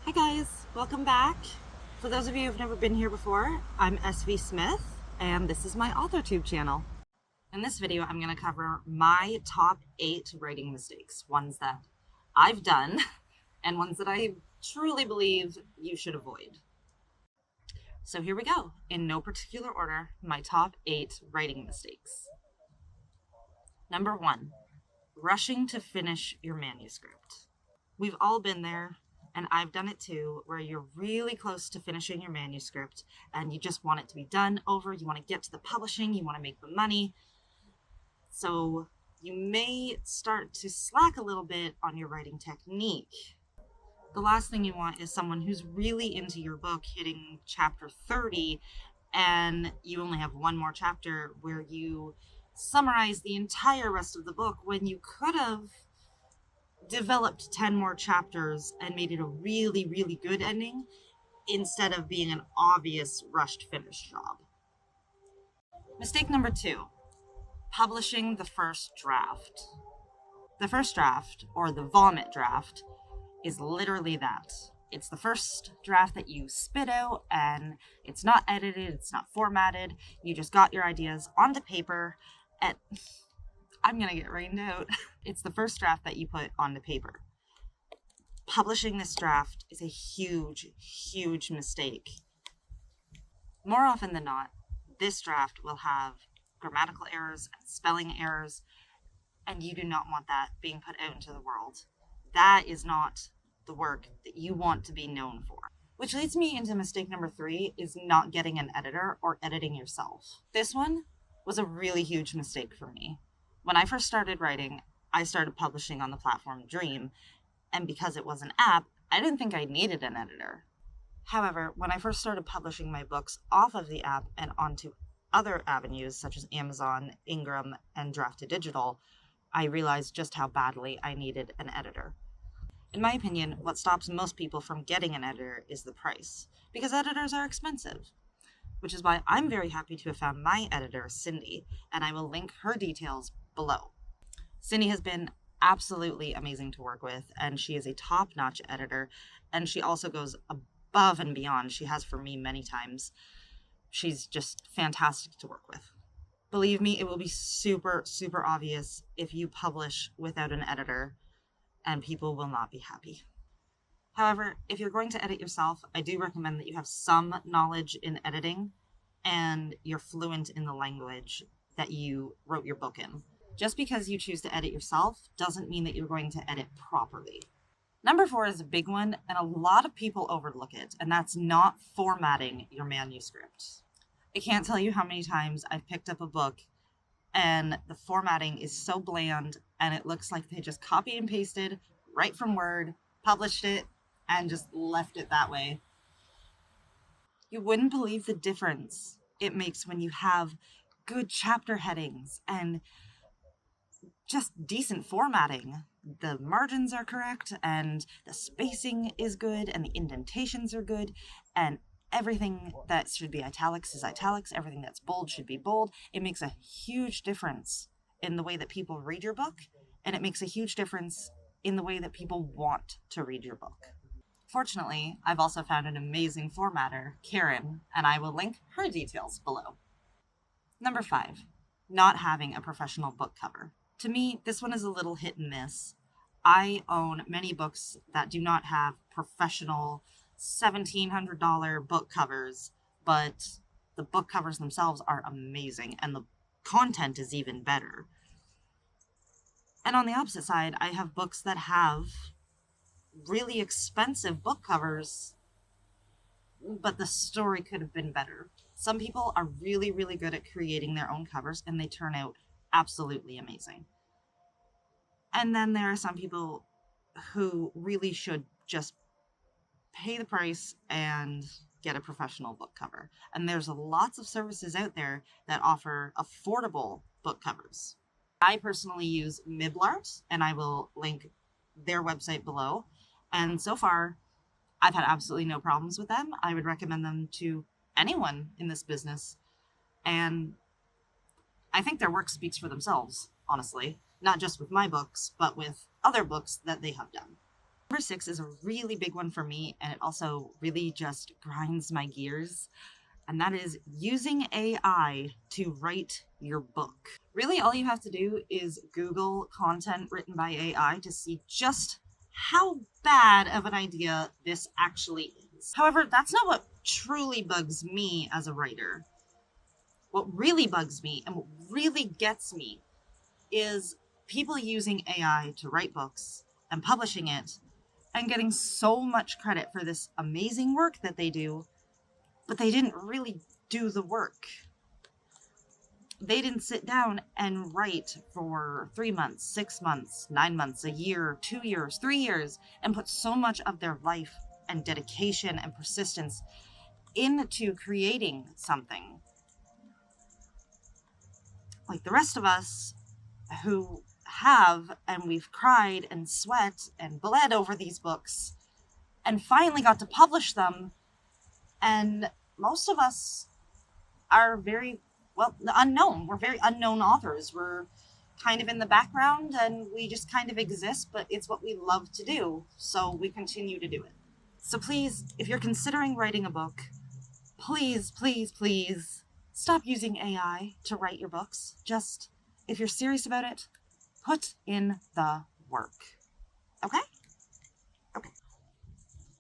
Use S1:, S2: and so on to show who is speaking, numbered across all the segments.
S1: Hi guys, welcome back. For those of you who've never been here before, I'm SV Smith and this is my AuthorTube channel. In this video, I'm going to cover my top 8 writing mistakes, ones that I've done and ones that I truly believe you should avoid. So here we go, in no particular order, my top 8 writing mistakes. Number 1, rushing to finish your manuscript. We've all been there, and I've done it too, where you're really close to finishing your manuscript and you just want it to be done over. You want to get to the publishing, you want to make the money. So you may start to slack a little bit on your writing technique. The last thing you want is someone who's really into your book hitting chapter 30 and you only have one more chapter where you summarize the entire rest of the book when you could have developed 10 more chapters and made it a really, really good ending instead of being an obvious rushed finish job. Mistake number 2, publishing the first draft. The first draft, or the vomit draft, is literally that. It's the first draft that you spit out and it's not edited, it's not formatted. You just got your ideas onto paper and I'm gonna get rained out. It's the first draft that you put onto paper. Publishing this draft is a huge, huge mistake. More often than not, this draft will have grammatical errors and spelling errors, and you do not want that being put out into the world. That is not the work that you want to be known for. Which leads me into mistake number 3, is not getting an editor or editing yourself. This one was a really huge mistake for me. When I first started writing, I started publishing on the platform Dream, and because it was an app, I didn't think I needed an editor. However, when I first started publishing my books off of the app and onto other avenues such as Amazon, Ingram, and Draft2Digital, I realized just how badly I needed an editor. In my opinion, what stops most people from getting an editor is the price, because editors are expensive, which is why I'm very happy to have found my editor, Cindy, and I will link her details below. Cindy has been absolutely amazing to work with, and she is a top-notch editor, and she also goes above and beyond. She has for me many times. She's just fantastic to work with. Believe me, it will be super, super obvious if you publish without an editor, and people will not be happy. However, if you're going to edit yourself, I do recommend that you have some knowledge in editing and you're fluent in the language that you wrote your book in. Just because you choose to edit yourself doesn't mean that you're going to edit properly. Number 4 is a big one, and a lot of people overlook it, and that's not formatting your manuscript. I can't tell you how many times I've picked up a book and the formatting is so bland and it looks like they just copied and pasted right from Word, published it, and just left it that way. You wouldn't believe the difference it makes when you have good chapter headings and just decent formatting. The margins are correct and the spacing is good and the indentations are good and everything that should be italics is italics, everything that's bold should be bold. It makes a huge difference in the way that people read your book, and it makes a huge difference in the way that people want to read your book. Fortunately, I've also found an amazing formatter, Karen, and I will link her details below. Number 5, not having a professional book cover. To me, this one is a little hit and miss. I own many books that do not have professional $1,700 book covers, but the book covers themselves are amazing and the content is even better. And on the opposite side, I have books that have really expensive book covers, but the story could have been better. Some people are really, really good at creating their own covers and they turn out absolutely amazing. And then there are some people who really should just pay the price and get a professional book cover. And there's lots of services out there that offer affordable book covers. I personally use Miblart, and I will link their website below. And so far, I've had absolutely no problems with them. I would recommend them to anyone in this business. And I think their work speaks for themselves, honestly. Not just with my books, but with other books that they have done. Number 6 is a really big one for me, and it also really just grinds my gears. And that is using AI to write your book. Really, all you have to do is Google content written by AI to see just how bad of an idea this actually is. However, that's not what truly bugs me as a writer. What really bugs me and what really gets me is people using AI to write books and publishing it and getting so much credit for this amazing work that they do, but they didn't really do the work. They didn't sit down and write for 3 months, 6 months, 9 months, a year, 2 years, 3 years, and put so much of their life and dedication and persistence into creating something. Like the rest of us who have, and we've cried and sweat and bled over these books and finally got to publish them. And most of us are very, well, unknown. We're very unknown authors. We're kind of in the background and we just kind of exist, but it's what we love to do. So we continue to do it. So please, if you're considering writing a book, please, please, please stop using AI to write your books. Just, if you're serious about it, put in the work. Okay? Okay.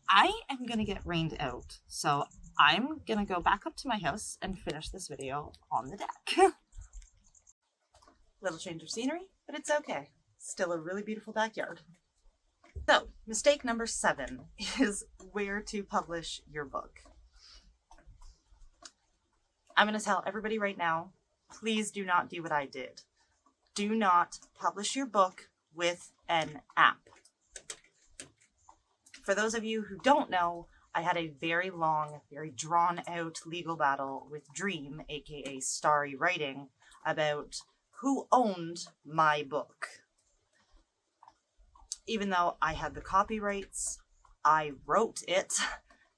S1: I am going to get rained out, so I'm going to go back up to my house and finish this video on the deck. Little change of scenery, but it's okay. Still a really beautiful backyard. So, mistake number 7 is where to publish your book. I'm going to tell everybody right now, please do not do what I did. Do not publish your book with an app. For those of you who don't know, I had a very long, very drawn out legal battle with Dream, aka Starry Writing, about who owned my book. Even though I had the copyrights, I wrote it,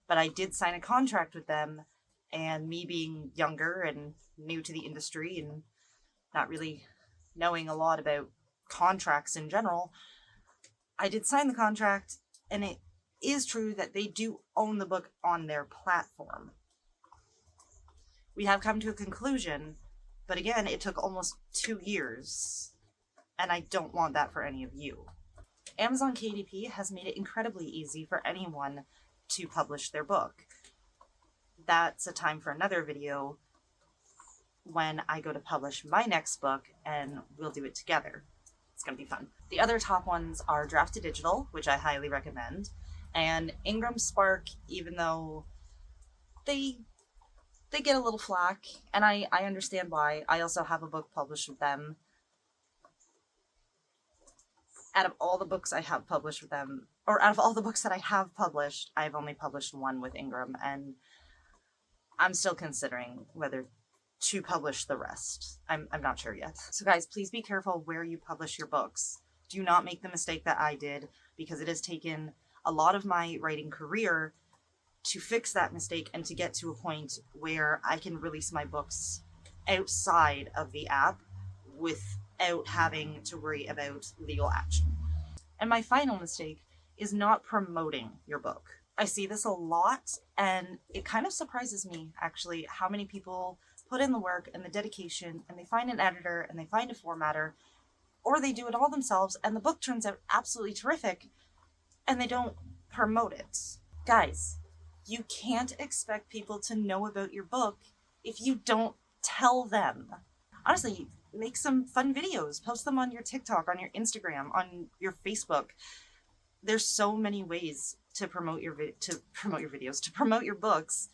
S1: but I did sign a contract with them, and me being younger and new to the industry and not really knowing a lot about contracts in general, I did sign the contract, and it is true that they do own the book on their platform. We have come to a conclusion, but again, it took almost 2 years, and I don't want that for any of you. Amazon KDP has made it incredibly easy for anyone to publish their book. That's a time for another video when I go to publish my next book, and we'll do it together. It's going to be fun. The other top ones are Draft2Digital, which I highly recommend, and Ingram Spark, even though they get a little flack, and I understand why. I also have a book published with them. Out of all the books I have published with them, or out of all the books that I have published, I've only published one with Ingram, and I'm still considering whether to publish the rest. I'm not sure yet. So guys, please be careful where you publish your books. Do not make the mistake that I did, because it has taken a lot of my writing career to fix that mistake and to get to a point where I can release my books outside of the app without having to worry about legal action. And my final mistake is not promoting your book. I see this a lot, and it kind of surprises me, actually, how many people put in the work and the dedication, and they find an editor and they find a formatter, or they do it all themselves, and the book turns out absolutely terrific, and they don't promote it. Guys, you can't expect people to know about your book if you don't tell them. Honestly, make some fun videos, post them on your TikTok, on your Instagram, on your Facebook. There's so many ways to promote your videos, to promote your books,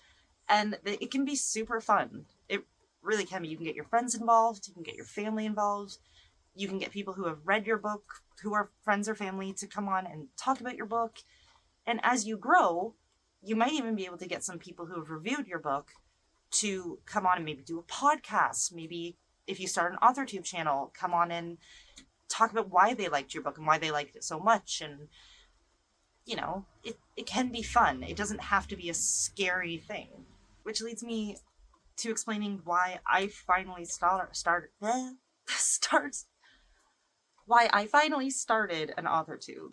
S1: and it can be super fun. It really can be. You can get your friends involved, you can get your family involved, you can get people who have read your book, who are friends or family, to come on and talk about your book. And as you grow, you might even be able to get some people who have reviewed your book to come on and maybe do a podcast. Maybe if you start an AuthorTube channel, come on and talk about why they liked your book and why they liked it so much. And you know, it can be fun. It doesn't have to be a scary thing. Which leads me to explaining why I finally started an AuthorTube.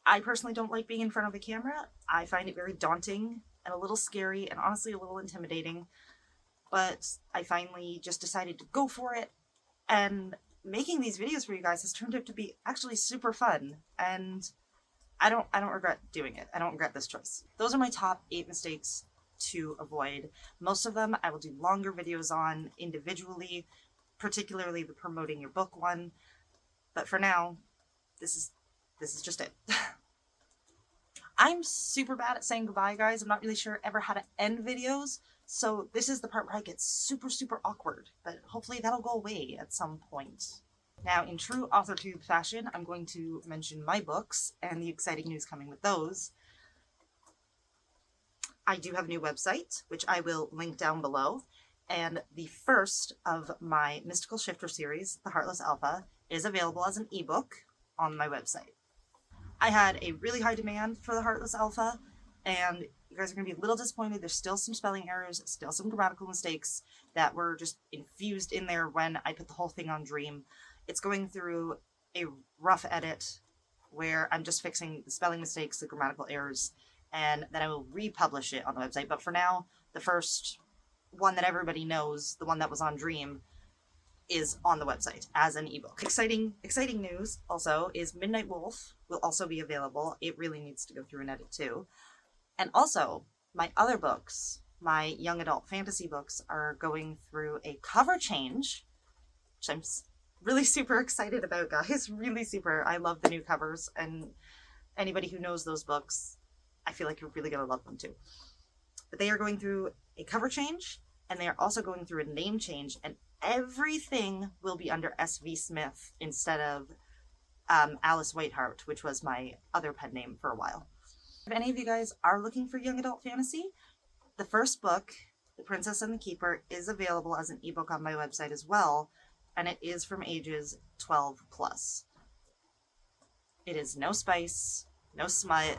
S1: I personally don't like being in front of a camera. I find it very daunting and a little scary and honestly a little intimidating. But I finally just decided to go for it, and making these videos for you guys has turned out to be actually super fun, and I don't regret doing it. I don't regret this choice. Those are my top 8 mistakes to avoid. Most of them I will do longer videos on individually, particularly the promoting your book one. But for now, this is just it. I'm super bad at saying goodbye, guys. I'm not really sure ever how to end videos, so this is the part where I get super awkward, but hopefully that'll go away at some point. Now, in true AuthorTube fashion, I'm going to mention my books and the exciting news coming with those. I do have a new website, which I will link down below, and the first of my Mystical Shifter series, The Heartless Alpha, is available as an ebook on my website. I had a really high demand for The Heartless Alpha, and you guys are going to be a little disappointed. There's still some spelling errors, still some grammatical mistakes that were just infused in there when I put the whole thing on Dream. It's going through a rough edit where I'm just fixing the spelling mistakes, the grammatical errors, and then I will republish it on the website. But for now, the first one that everybody knows, the one that was on Dream, is on the website as an ebook. Exciting news also is Midnight Wolf will also be available. It really needs to go through an edit too. And also, my other books, my young adult fantasy books, are going through a cover change, which I'm really super excited about, guys. Really super. I love the new covers, and anybody who knows those books, I feel like you're really going to love them too. But they are going through a cover change, and they are also going through a name change, and everything will be under SV Smith instead of Alice Whiteheart, which was my other pen name for a while. If any of you guys are looking for young adult fantasy, the first book, The Princess and the Keeper, is available as an ebook on my website as well, and it is from ages 12 plus. It is no spice, no smut.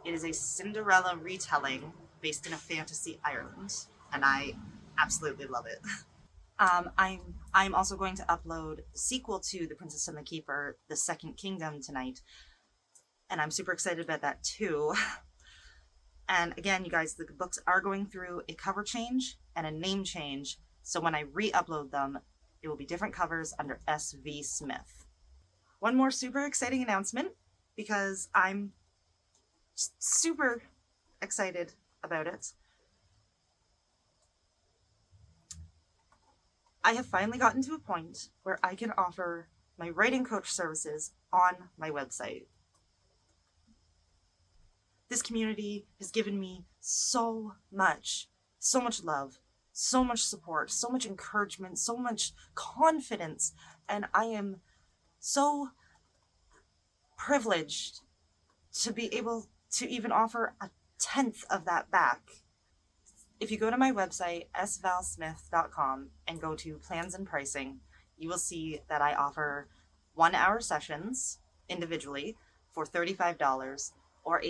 S1: It is a Cinderella retelling based in a fantasy Ireland, and I absolutely love it. I'm also going to upload the sequel to The Princess and the Keeper, The Second Kingdom, tonight, and I'm super excited about that too. And again, you guys, the books are going through a cover change and a name change, so when I re-upload them, it will be different covers under SV Smith. One more super exciting announcement, because I'm super excited about it. I have finally gotten to a point where I can offer my writing coach services on my website. This community has given me so much love, so much support, so much encouragement, so much confidence, and I am so privileged to be able to even offer a 10th of that back. If you go to my website, svalsmith.com, and go to plans and pricing, you will see that I offer 1-hour sessions individually for $35, or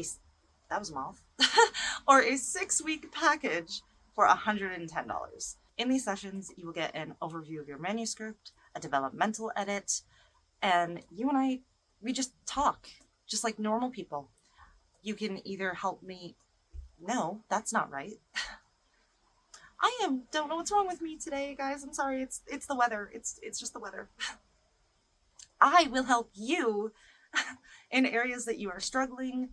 S1: or a 6-week package for $110. In these sessions, you will get an overview of your manuscript, a developmental edit, and you and I, we just talk, just like normal people. You can either help me... No, that's not right. Don't know what's wrong with me today, guys. I'm sorry. It's the weather. It's just the weather. I will help you in areas that you are struggling.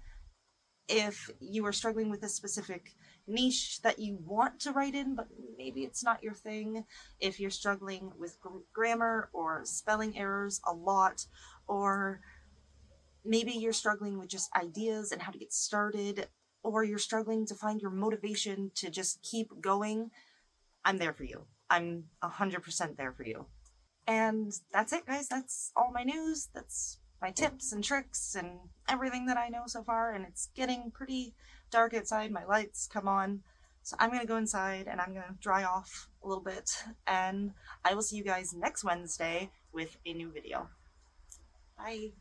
S1: If you are struggling with a specific niche that you want to write in, but maybe it's not your thing. If you're struggling with grammar or spelling errors a lot, or maybe you're struggling with just ideas and how to get started, or you're struggling to find your motivation to just keep going, I'm there for you. I'm 100% there for you. And that's it, guys. That's all my news. That's my tips and tricks and everything that I know so far. And it's getting pretty dark outside. My lights come on. So I'm going to go inside and I'm going to dry off a little bit. And I will see you guys next Wednesday with a new video. Bye.